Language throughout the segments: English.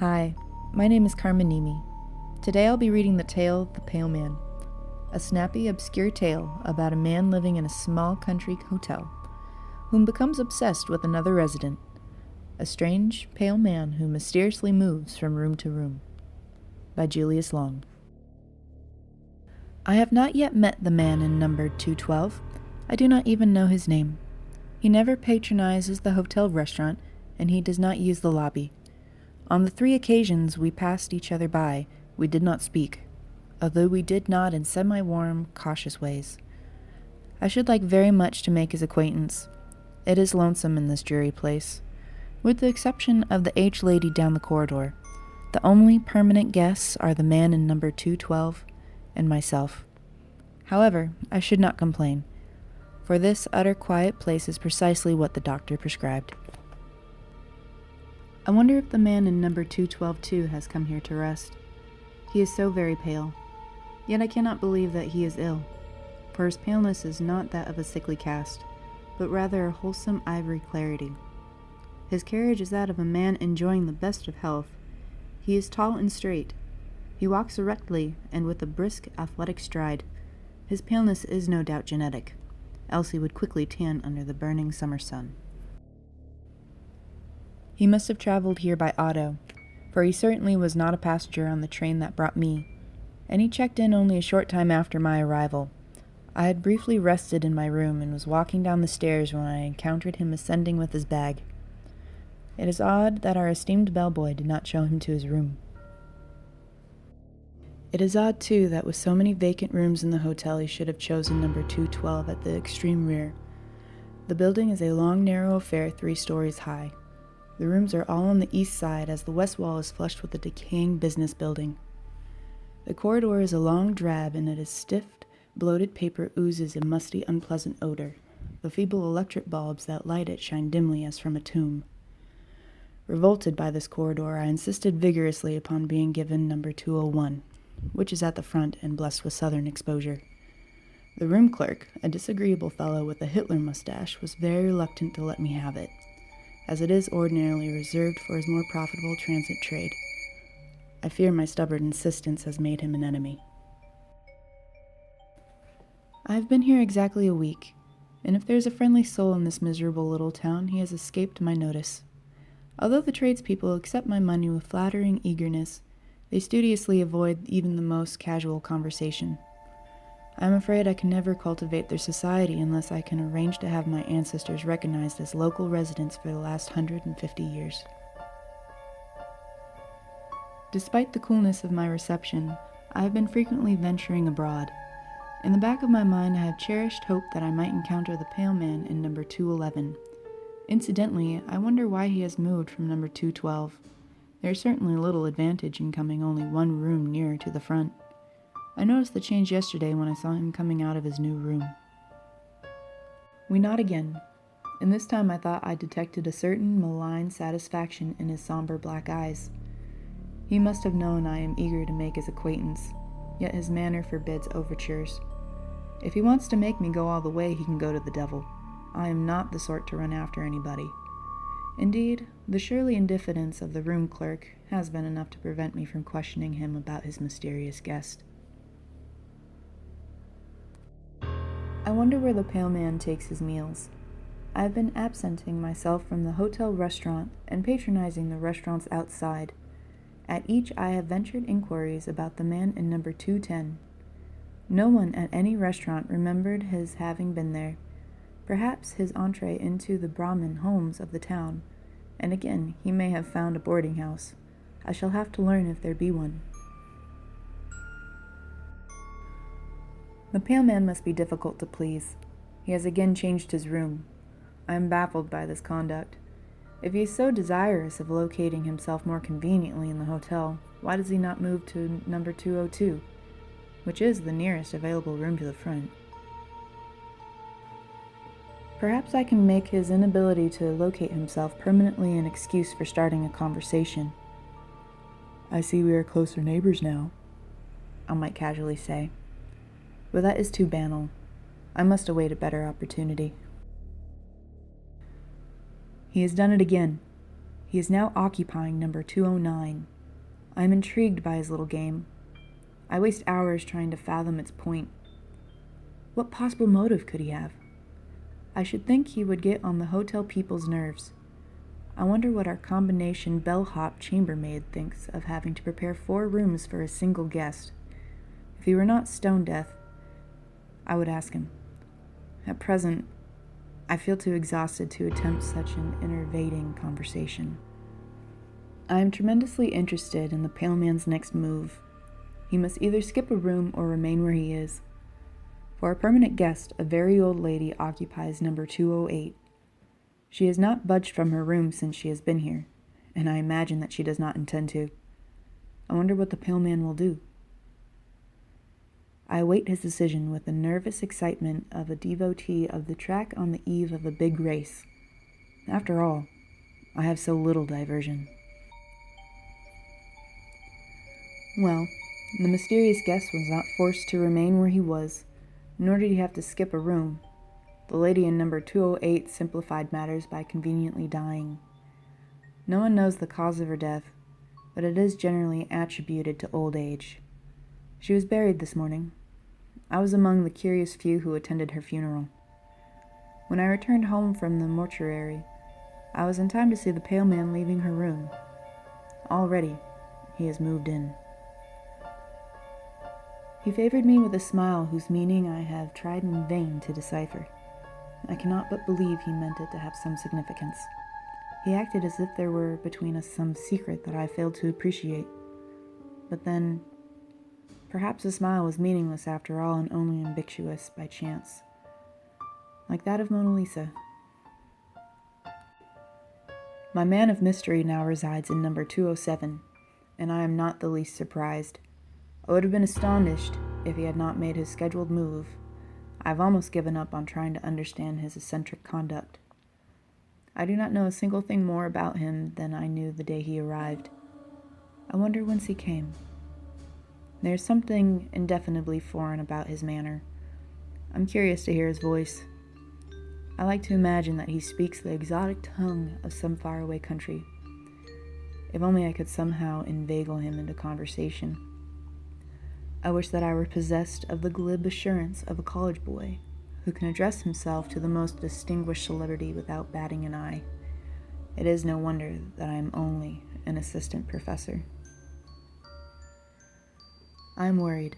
Hi, my name is Carmenimi. Today I'll be reading The Tale of the Pale Man, a snappy, obscure tale about a man living in a small country hotel, whom becomes obsessed with another resident, a strange, pale man who mysteriously moves from room to room. By Julius Long. I have not yet met the man in number 212. I do not even know his name. He never patronizes the hotel restaurant, and he does not use the lobby. On the 3 occasions we passed each other by, we did not speak, although we did nod in semi-warm, cautious ways. I should like very much to make his acquaintance. It is lonesome in this dreary place. With the exception of the aged lady down the corridor, the only permanent guests are the man in number 212 and myself. However, I should not complain, for this utter quiet place is precisely what the doctor prescribed. I wonder if the man in number 212 too has come here to rest. He is so very pale, yet I cannot believe that he is ill, for his paleness is not that of a sickly cast, but rather a wholesome ivory clarity. His carriage is that of a man enjoying the best of health. He is tall and straight. He walks erectly and with a brisk, athletic stride. His paleness is no doubt genetic, else he would quickly tan under the burning summer sun. He must have traveled here by auto, for he certainly was not a passenger on the train that brought me, and he checked in only a short time after my arrival. I had briefly rested in my room and was walking down the stairs when I encountered him ascending with his bag. It is odd that our esteemed bellboy did not show him to his room. It is odd, too, that with so many vacant rooms in the hotel he should have chosen number 212 at the extreme rear. The building is a long, narrow affair 3 stories high. The rooms are all on the east side, as the west wall is flushed with a decaying business building. The corridor is a long drab, and it is stiff, bloated paper oozes a musty, unpleasant odor. The feeble electric bulbs that light it shine dimly as from a tomb. Revolted by this corridor, I insisted vigorously upon being given number 201, which is at the front and blessed with southern exposure. The room clerk, a disagreeable fellow with a Hitler mustache, was very reluctant to let me have it, as it is ordinarily reserved for his more profitable transit trade. I fear my stubborn insistence has made him an enemy. I have been here exactly a week, and if there is a friendly soul in this miserable little town, he has escaped my notice. Although the tradespeople accept my money with flattering eagerness, they studiously avoid even the most casual conversation. I am afraid I can never cultivate their society unless I can arrange to have my ancestors recognized as local residents for the last 150 years. Despite the coolness of my reception, I have been frequently venturing abroad. In the back of my mind, I have cherished hope that I might encounter the pale man in number 211. Incidentally, I wonder why he has moved from number 212. There is certainly little advantage in coming only 1 room nearer to the front. I noticed the change yesterday when I saw him coming out of his new room. We nod again, and this time I thought I detected a certain malign satisfaction in his somber black eyes. He must have known I am eager to make his acquaintance, yet his manner forbids overtures. If he wants to make me go all the way, he can go to the devil. I am not the sort to run after anybody. Indeed, the surly indifference of the room clerk has been enough to prevent me from questioning him about his mysterious guest. I wonder where the pale man takes his meals. I have been absenting myself from the hotel restaurant and patronizing the restaurants outside. At each I have ventured inquiries about the man in number 210. No one at any restaurant remembered his having been there. Perhaps his entree into the Brahmin homes of the town, and again he may have found a boarding house. I shall have to learn if there be one. The pale man must be difficult to please. He has again changed his room. I am baffled by this conduct. If he is so desirous of locating himself more conveniently in the hotel, why does he not move to number 202, which is the nearest available room to the front? Perhaps I can make his inability to locate himself permanently an excuse for starting a conversation. "I see we are closer neighbors now," I might casually say. But that is too banal. I must await a better opportunity. He has done it again. He is now occupying number 209. I am intrigued by his little game. I waste hours trying to fathom its point. What possible motive could he have? I should think he would get on the hotel people's nerves. I wonder what our combination bellhop chambermaid thinks of having to prepare 4 rooms for a single guest. If he were not stone deaf, I would ask him. At present, I feel too exhausted to attempt such an enervating conversation. I am tremendously interested in the pale man's next move. He must either skip a room or remain where he is. For a permanent guest, a very old lady occupies number 208. She has not budged from her room since she has been here, and I imagine that she does not intend to. I wonder what the pale man will do. I await his decision with the nervous excitement of a devotee of the track on the eve of a big race. After all, I have so little diversion. Well, the mysterious guest was not forced to remain where he was, nor did he have to skip a room. The lady in number 208 simplified matters by conveniently dying. No one knows the cause of her death, but it is generally attributed to old age. She was buried this morning. I was among the curious few who attended her funeral. When I returned home from the mortuary, I was in time to see the pale man leaving her room. Already, he has moved in. He favored me with a smile whose meaning I have tried in vain to decipher. I cannot but believe he meant it to have some significance. He acted as if there were between us some secret that I failed to appreciate. But then, perhaps the smile was meaningless after all and only ambiguous by chance. Like that of Mona Lisa. My man of mystery now resides in number 207, and I am not the least surprised. I would have been astonished if he had not made his scheduled move. I have almost given up on trying to understand his eccentric conduct. I do not know a single thing more about him than I knew the day he arrived. I wonder whence he came. There is something indefinably foreign about his manner. I'm curious to hear his voice. I like to imagine that he speaks the exotic tongue of some faraway country. If only I could somehow inveigle him into conversation. I wish that I were possessed of the glib assurance of a college boy who can address himself to the most distinguished celebrity without batting an eye. It is no wonder that I am only an assistant professor. I am worried.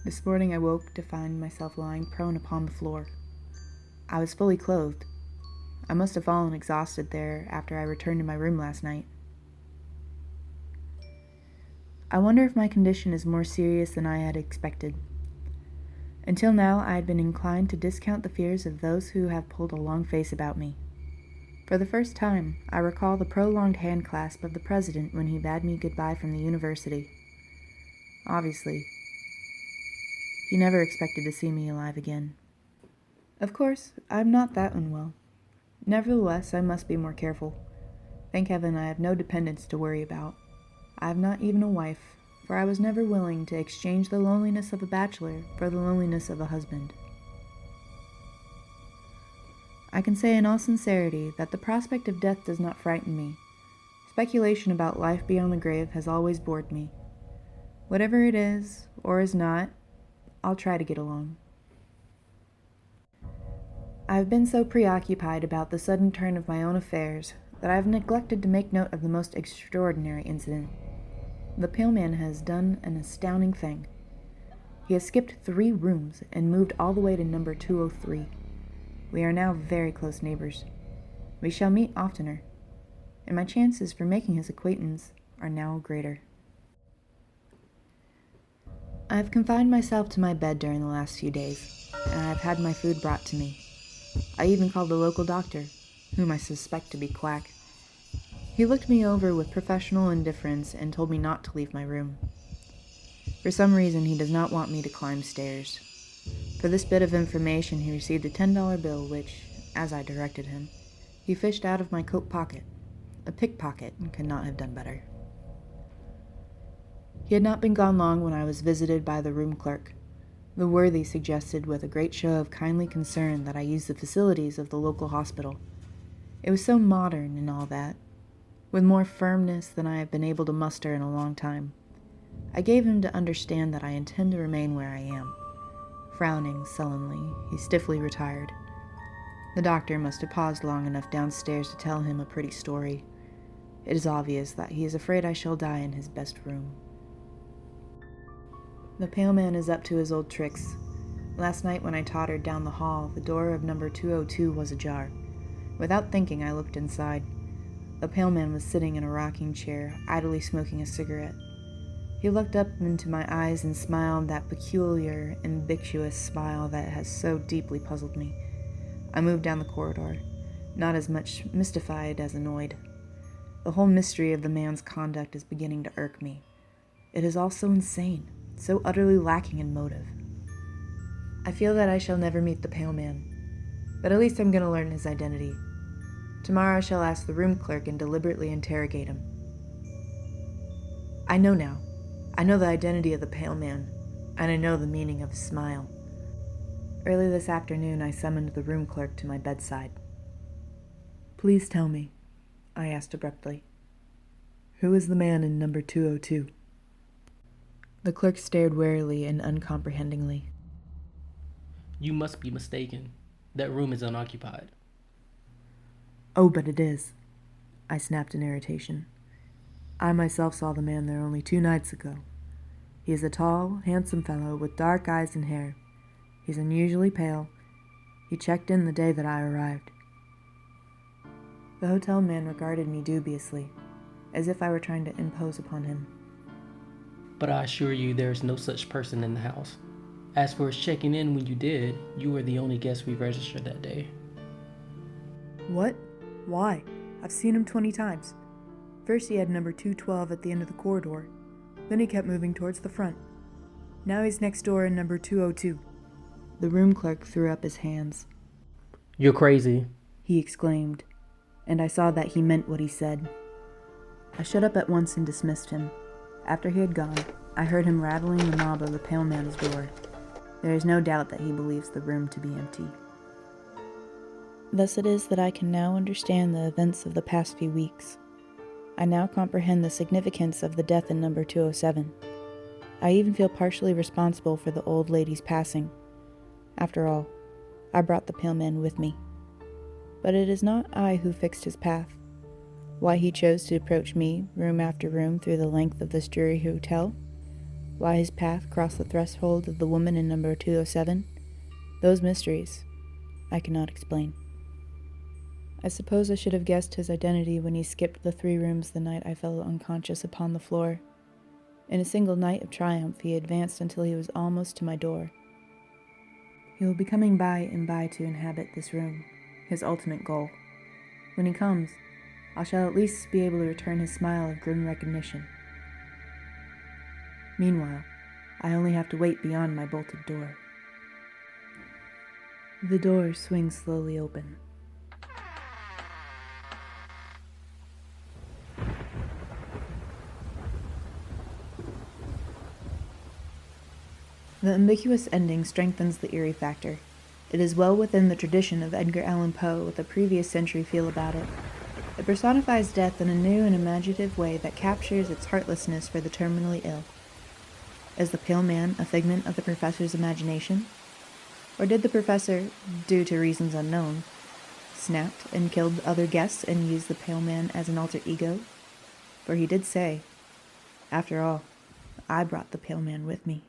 This morning I woke to find myself lying prone upon the floor. I was fully clothed. I must have fallen exhausted there after I returned to my room last night. I wonder if my condition is more serious than I had expected. Until now, I had been inclined to discount the fears of those who have pulled a long face about me. For the first time, I recall the prolonged handclasp of the president when he bade me goodbye from the university. Obviously, he never expected to see me alive again. Of course, I am not that unwell. Nevertheless, I must be more careful. Thank heaven I have no dependents to worry about. I have not even a wife, for I was never willing to exchange the loneliness of a bachelor for the loneliness of a husband. I can say in all sincerity that the prospect of death does not frighten me. Speculation about life beyond the grave has always bored me. Whatever it is, or is not, I'll try to get along. I have been so preoccupied about the sudden turn of my own affairs that I have neglected to make note of the most extraordinary incident. The pale man has done an astounding thing. He has skipped 3 rooms and moved all the way to number 203. We are now very close neighbors. We shall meet oftener, and my chances for making his acquaintance are now greater. I have confined myself to my bed during the last few days, and I have had my food brought to me. I even called the local doctor, whom I suspect to be quack. He looked me over with professional indifference and told me not to leave my room. For some reason, he does not want me to climb stairs. For this bit of information, he received a $10 bill which, as I directed him, he fished out of my coat pocket. A pickpocket could not have done better. He had not been gone long when I was visited by the room clerk. The worthy suggested with a great show of kindly concern that I use the facilities of the local hospital. It was so modern and all that. with more firmness than I have been able to muster in a long time. I gave him to understand that I intend to remain where I am. Frowning sullenly, he stiffly retired. The doctor must have paused long enough downstairs to tell him a pretty story. It is obvious that he is afraid I shall die in his best room. The pale man is up to his old tricks. Last night when I tottered down the hall, the door of number 202 was ajar. Without thinking, I looked inside. The pale man was sitting in a rocking chair, idly smoking a cigarette. He looked up into my eyes and smiled that peculiar, ambiguous smile that has so deeply puzzled me. I moved down the corridor, not as much mystified as annoyed. The whole mystery of the man's conduct is beginning to irk me. It is all so insane, so utterly lacking in motive. I feel that I shall never meet the pale man, but at least I'm going to learn his identity. Tomorrow I shall ask the room clerk and deliberately interrogate him. I know now. I know the identity of the pale man, and I know the meaning of his smile. Early this afternoon I summoned the room clerk to my bedside. "Please tell me," I asked abruptly, "who is the man in number 202? The clerk stared warily and uncomprehendingly. You must be mistaken. That room is unoccupied. "Oh, but it is," I snapped in irritation. "I myself saw the man there only 2 nights ago. He is a tall, handsome fellow with dark eyes and hair. He's unusually pale. He checked in the day that I arrived." The hotel man regarded me dubiously, as if I were trying to impose upon him. But I assure you there is no such person in the house. As for his checking in when you did, you were the only guest we registered that day. "What? Why? I've seen him 20 times. First he had number 212 at the end of the corridor. Then he kept moving towards the front. Now he's next door in number 202. The room clerk threw up his hands. You're crazy, he exclaimed, and I saw that he meant what he said. I shut up at once and dismissed him. After he had gone, I heard him rattling the knob of the pale man's door. There is no doubt that he believes the room to be empty. Thus it is that I can now understand the events of the past few weeks. I now comprehend the significance of the death in number 207. I even feel partially responsible for the old lady's passing. After all, I brought the pale man with me. But it is not I who fixed his path. Why he chose to approach me, room after room, through the length of this dreary hotel, why his path crossed the threshold of the woman in number 207, those mysteries I cannot explain. I suppose I should have guessed his identity when he skipped the 3 rooms the night I fell unconscious upon the floor. In a single night of triumph, he advanced until he was almost to my door. He will be coming by and by to inhabit this room, his ultimate goal. When he comes, I shall at least be able to return his smile of grim recognition. Meanwhile, I only have to wait beyond my bolted door. The door swings slowly open. The ambiguous ending strengthens the eerie factor. It is well within the tradition of Edgar Allan Poe with a previous century feel about it. It personifies death in a new and imaginative way that captures its heartlessness for the terminally ill. Is the pale man a figment of the professor's imagination? Or did the professor, due to reasons unknown, snapped and killed other guests and used the pale man as an alter ego? For he did say, "After all, I brought the pale man with me."